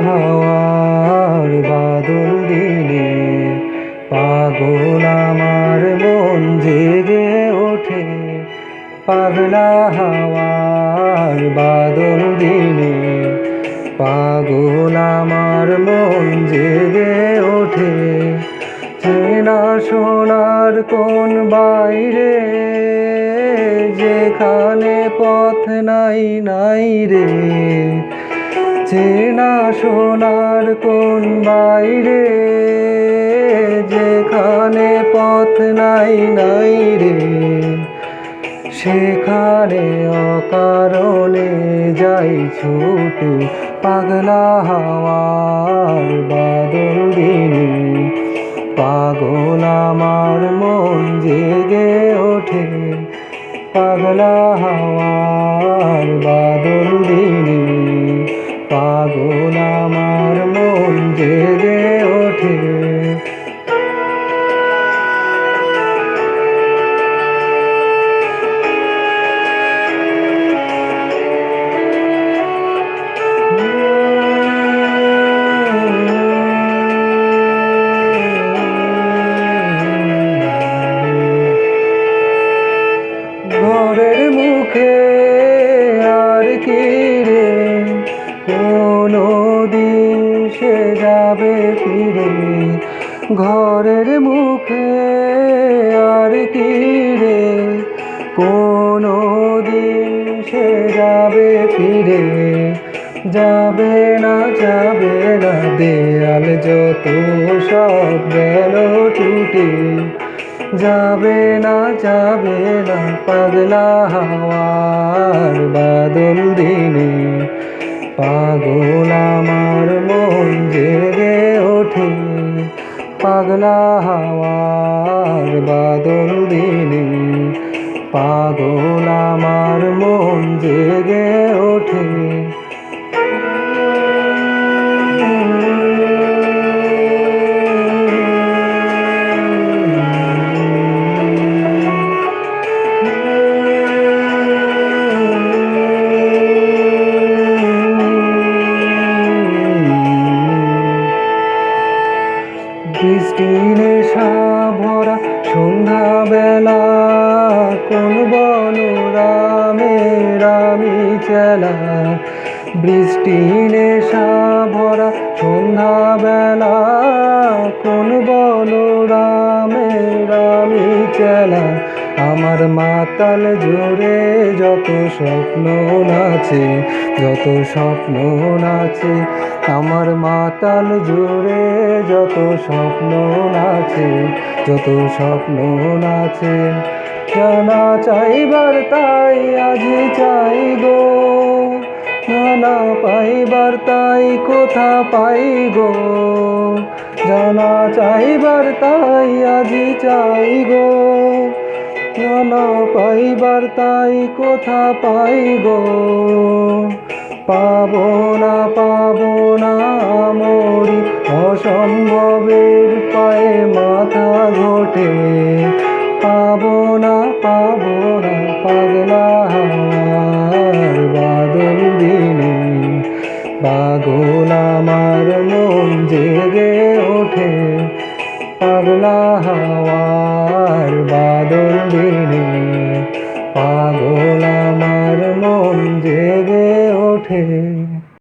হাওয়ার বাদল দিনে পাগল আমার মন জেগে ওঠে। পাগলা হাওয়ার বাদল দিনে পাগল আমার মন জেগে ওঠে। চেনা সোনার কোন বাইরে যেখানে পথ নাই নাই রে। চেনা সোনার কোন বাইরে যেখানে পথ নাই নাই রে। সেখানে অকারণে যাই ছুটে। পাগলা হাওয়ার বাদল দিনে পাগল আমার মন জেগে ওঠে। পাগলা হাওয়ার বাদল দিনে পাগল আমার মন জেগে ওঠে। ঘরের মুখে আর কি রে কোনো দিন সে যাবে ফিরে। ঘরের মুখে আর কি রে কোনো দিন সে যাবে ফিরে। যাবে না দেয়াল যত সব গেল টুটে। যাবে না পাগলা হাওয়ার বাদল দিনে পাগল আমার মন জেগে ওঠে। পাগলা হাওয়ার বাদল দিনে পাগল আমার মন জেগে ওঠে। বৃষ্টি নেশা ভরা সন্ধ্যাবেলা কোন বনরামের আমি চেলা। বৃষ্টি নেশা ভরা সন্ধ্যাবেলা কোন বনরামের আমি চেলা। আমার মাতাল জুড়ে যত স্বপ্ন নাচে যত স্বপ্ন নাচে। আমার মাতাল জুড়ে যত স্বপ্ন নাচে যত স্বপ্ন নাচে। জানা চাইবার তাই আজ চাই গো। জানা পাইবার তাই কোথা পাই গো। জানা চাইবার তাই আজ চাই গো। জানা পাইবার তাই কোথা পাই গো। পাবো না মরি অসম্ভবের পায়ে মাথা ঘটে। পাবো না পাগলা হাওয়ার বাদল দিনে পাগল আমার মন জেগে ওঠে। পাগলা হাওয়ার বাদল দিনে পাগল আমার মন জেগে ওঠে।